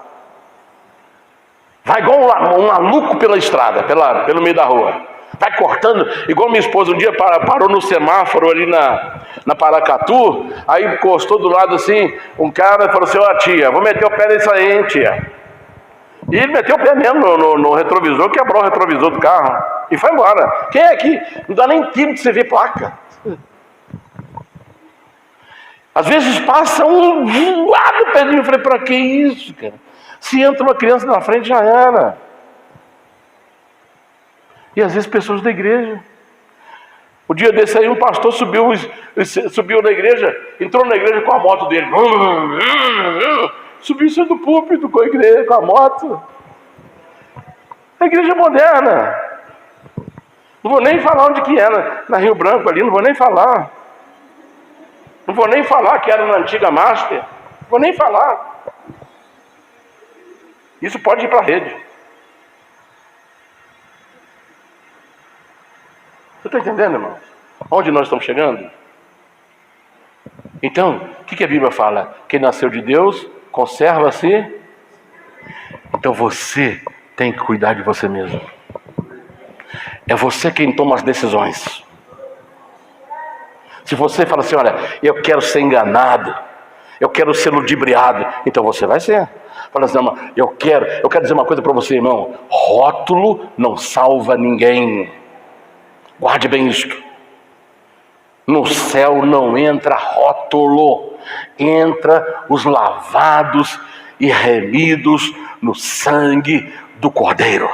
Vai igual um maluco pela estrada, pelo meio da rua. Vai cortando, igual minha esposa um dia parou no semáforo ali na Paracatu, aí encostou do lado assim, um cara falou assim, ó tia, vou meter o pé nisso aí, hein, tia. E ele meteu o pé mesmo no retrovisor, quebrou o retrovisor do carro e foi embora. Quem é aqui? Não dá nem tempo de você ver placa. Às vezes passa um voado no pezinho, eu falei, pra que isso, cara? Se entra uma criança na frente, já era. E às vezes pessoas da igreja. O dia desse aí um pastor subiu na igreja, entrou na igreja com a moto dele. Subiu em cima do púlpito com a igreja, com a moto. A igreja moderna. Não vou nem falar onde que era, na Rio Branco ali, não vou nem falar. Não vou nem falar que era na antiga Master. Não vou nem falar. Isso pode ir para a rede. Você está entendendo, irmãos? Onde nós estamos chegando? Então, o que a Bíblia fala? Quem nasceu de Deus, conserva-se. Então você tem que cuidar de você mesmo. É você quem toma as decisões. Se você fala assim, olha, eu quero ser enganado, eu quero ser ludibriado, então você vai ser. Fala assim, não, eu quero dizer uma coisa para você, irmão. Rótulo não salva ninguém. Guarde bem isto. No céu não entra rótulo, entra os lavados e remidos no sangue do Cordeiro.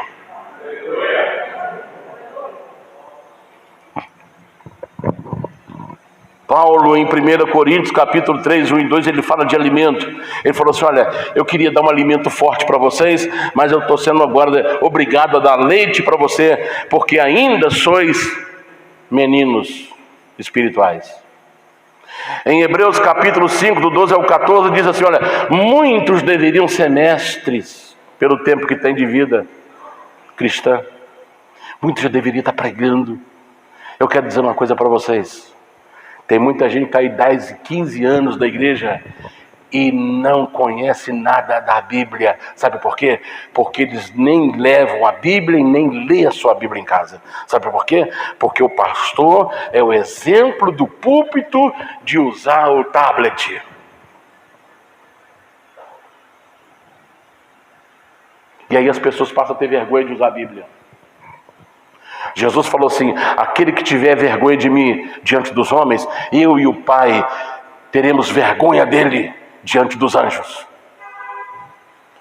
Paulo, em 1 Coríntios, capítulo 3, 1 e 2, ele fala de alimento. Ele falou assim, olha, eu queria dar um alimento forte para vocês, mas eu estou sendo agora obrigado a dar leite para você, porque ainda sois meninos espirituais. Em Hebreus, capítulo 5, do 12 ao 14, diz assim, olha, muitos deveriam ser mestres pelo tempo que tem de vida cristã. Muitos já deveriam estar pregando. Eu quero dizer uma coisa para vocês. Tem muita gente que está aí 10, 15 anos da igreja e não conhece nada da Bíblia. Sabe por quê? Porque eles nem levam a Bíblia e nem lêem a sua Bíblia em casa. Sabe por quê? Porque o pastor é o exemplo do púlpito de usar o tablet. E aí as pessoas passam a ter vergonha de usar a Bíblia. Jesus falou assim, aquele que tiver vergonha de mim diante dos homens, eu e o Pai teremos vergonha dele diante dos anjos.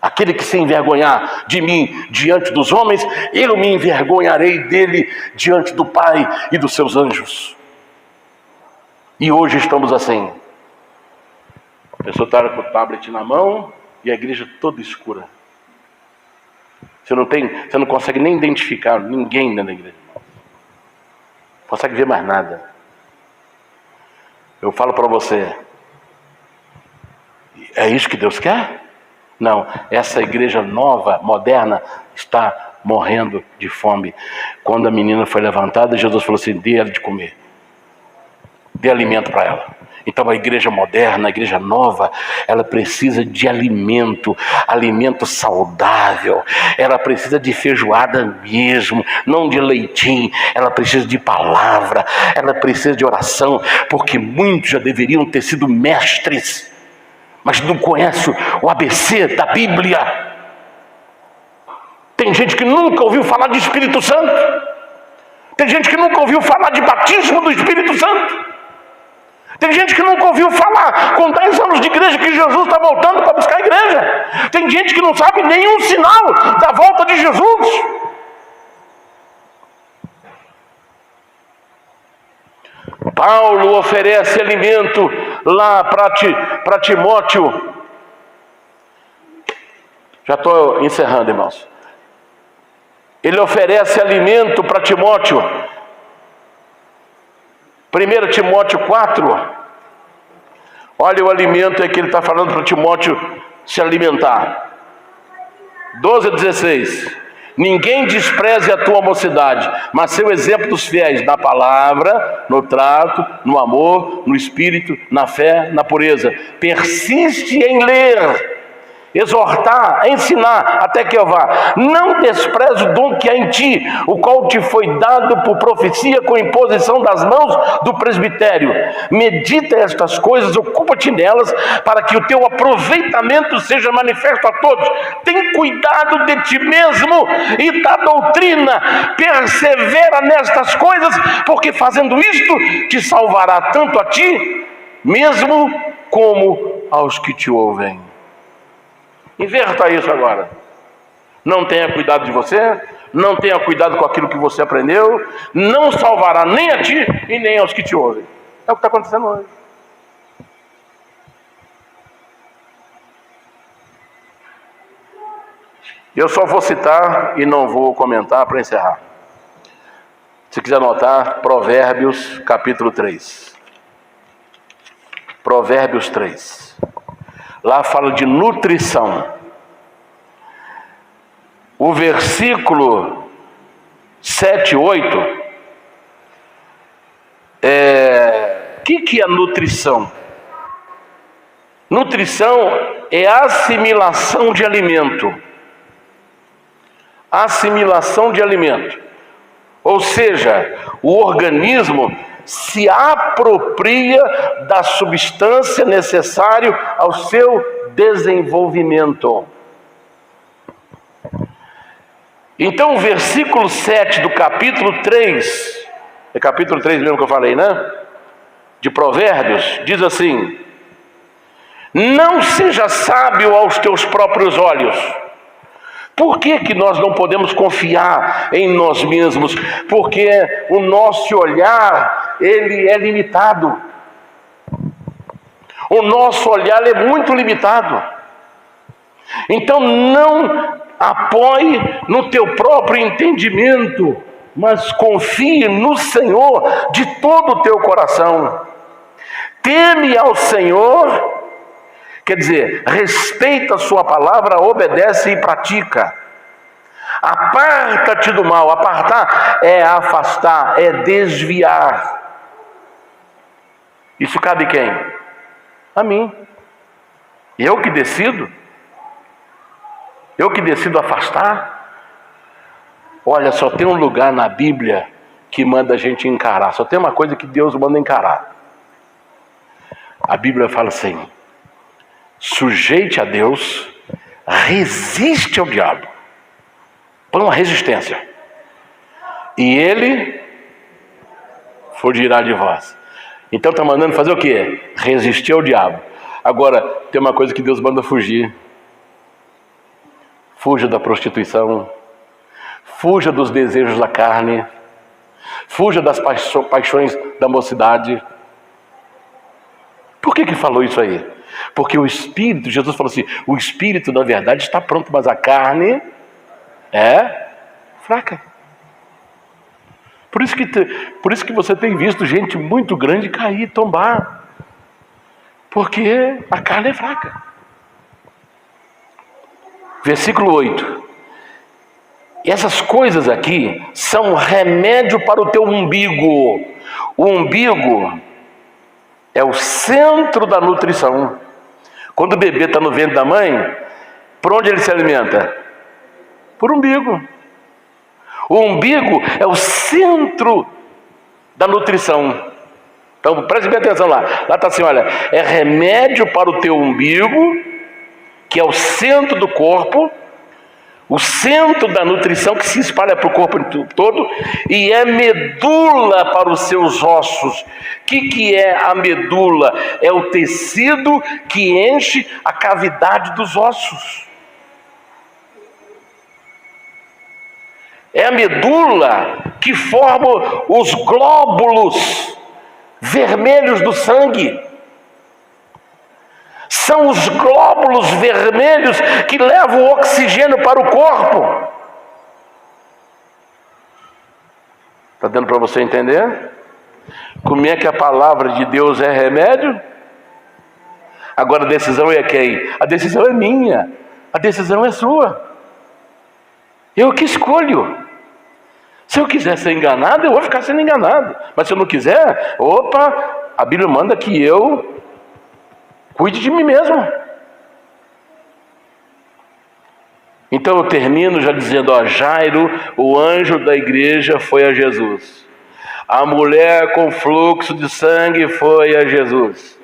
Aquele que se envergonhar de mim diante dos homens, eu me envergonharei dele diante do Pai e dos seus anjos. E hoje estamos assim. A pessoa está com o tablet na mão e a igreja toda escura. Você não consegue nem identificar ninguém dentro da igreja. Não consegue ver mais nada. Eu falo para você, é isso que Deus quer? Não, essa igreja nova, moderna, está morrendo de fome. Quando a menina foi levantada, Jesus falou assim: dê ela de comer, dê alimento para ela. Então a igreja moderna, a igreja nova, ela precisa de alimento saudável. Ela precisa de feijoada mesmo, não de leitinho. Ela precisa de palavra, ela precisa de oração, porque muitos já deveriam ter sido mestres, mas não conhecem o ABC da Bíblia. Tem gente que nunca ouviu falar de Espírito Santo. Tem gente que nunca ouviu falar de batismo do Espírito Santo. Tem gente que nunca ouviu falar, com 10 anos de igreja, que Jesus está voltando para buscar a igreja. Tem gente que não sabe nenhum sinal da volta de Jesus. Paulo oferece alimento lá para Timóteo. Já estou encerrando, irmãos. Ele oferece alimento para Timóteo. 1 Timóteo 4, olha o alimento que ele está falando para Timóteo se alimentar. 12 a 16. Ninguém despreze a tua mocidade, mas seu exemplo dos fiéis na palavra, no trato, no amor, no espírito, na fé, na pureza. Persiste em ler, exortar, ensinar, até que eu vá. Não despreze o dom que há em ti, o qual te foi dado por profecia com imposição das mãos do presbitério. Medita estas coisas, ocupa-te nelas, para que o teu aproveitamento seja manifesto a todos. Tem cuidado de ti mesmo e da doutrina. Persevera nestas coisas, porque fazendo isto te salvará tanto a ti mesmo como aos que te ouvem. Inverta isso agora. Não tenha cuidado de você, não tenha cuidado com aquilo que você aprendeu, não salvará nem a ti e nem aos que te ouvem. É o que está acontecendo hoje. Eu só vou citar e não vou comentar para encerrar. Se quiser anotar, Provérbios capítulo 3. Provérbios 3. Lá fala de nutrição. O versículo 7, 8. O que é nutrição? Nutrição é assimilação de alimento. Assimilação de alimento. Ou seja, o organismo se apropria da substância necessária ao seu desenvolvimento. Então o versículo 7 do capítulo 3, é capítulo 3 mesmo que eu falei, né? De Provérbios, diz assim: não seja sábio aos teus próprios olhos. Por que nós não podemos confiar em nós mesmos? Porque o nosso olhar, ele é limitado. O nosso olhar é muito limitado. Então não apoie no teu próprio entendimento, mas confie no Senhor de todo o teu coração. Teme ao Senhor, quer dizer, respeita a sua palavra, obedece e pratica. Aparta-te do mal. Apartar é afastar, é desviar. Isso cabe quem? A mim. Eu que decido. Eu que decido afastar. Olha, só tem um lugar na Bíblia que manda a gente encarar. Só tem uma coisa que Deus manda encarar. A Bíblia fala assim: sujeite a Deus, resiste ao diabo. Põe uma resistência. E ele fugirá de vós. Então está mandando fazer o quê? Resistir ao diabo. Agora, tem uma coisa que Deus manda fugir. Fuja da prostituição, fuja dos desejos da carne, fuja das paixões da mocidade. Por que falou isso aí? Porque o Espírito, Jesus falou assim, o Espírito da verdade está pronto, mas a carne é fraca. Por isso que você tem visto gente muito grande cair, tombar. Porque a carne é fraca. Versículo 8. Essas coisas aqui são remédio para o teu umbigo. O umbigo é o centro da nutrição. Quando o bebê está no ventre da mãe, por onde ele se alimenta? Por umbigo. O umbigo é o centro da nutrição. Então preste bem atenção lá. Lá está assim, olha, é remédio para o teu umbigo, que é o centro do corpo, o centro da nutrição que se espalha para o corpo todo, e é medula para os seus ossos. O que é a medula? É o tecido que enche a cavidade dos ossos. É a medula que forma os glóbulos vermelhos do sangue. São os glóbulos vermelhos que levam o oxigênio para o corpo. Está dando para você entender? Como é que a palavra de Deus é remédio? Agora a decisão é quem? A decisão é minha. A decisão é sua. Eu que escolho. Se eu quiser ser enganado, eu vou ficar sendo enganado. Mas se eu não quiser, a Bíblia manda que eu cuide de mim mesmo. Então eu termino já dizendo, Jairo, o anjo da igreja, foi a Jesus. A mulher com fluxo de sangue foi a Jesus.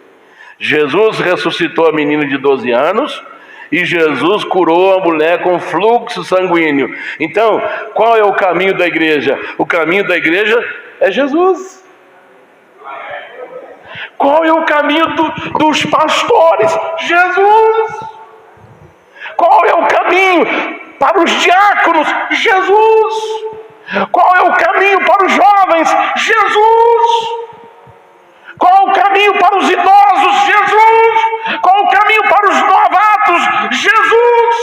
Jesus ressuscitou a menina de 12 anos e Jesus curou a mulher com fluxo sanguíneo. Então, qual é o caminho da igreja? O caminho da igreja é Jesus. Qual é o caminho dos pastores? Jesus. Qual é o caminho para os diáconos? Jesus. Qual é o caminho para os jovens? Jesus. Qual o caminho para os idosos? Jesus. Qual o caminho para os novatos? Jesus.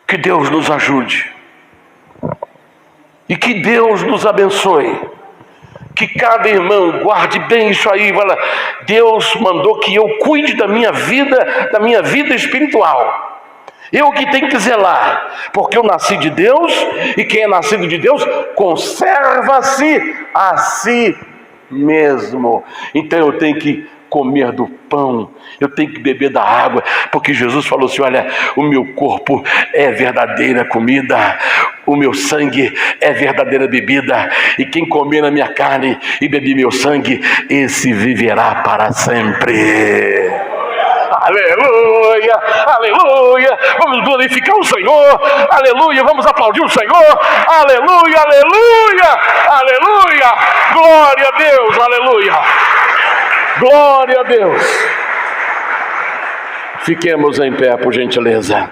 Que Deus nos ajude. E que Deus nos abençoe. Que cada irmão guarde bem isso aí. Deus mandou que eu cuide da minha vida espiritual. Eu que tenho que zelar, porque eu nasci de Deus, e quem é nascido de Deus, conserva-se a si mesmo. Então eu tenho que comer do pão, eu tenho que beber da água, porque Jesus falou assim, olha, o meu corpo é verdadeira comida, o meu sangue é verdadeira bebida, e quem comer na minha carne e beber meu sangue, esse viverá para sempre. Aleluia, aleluia, vamos glorificar o Senhor, aleluia, vamos aplaudir o Senhor, aleluia, aleluia, aleluia, glória a Deus, aleluia, glória a Deus. Fiquemos em pé, por gentileza.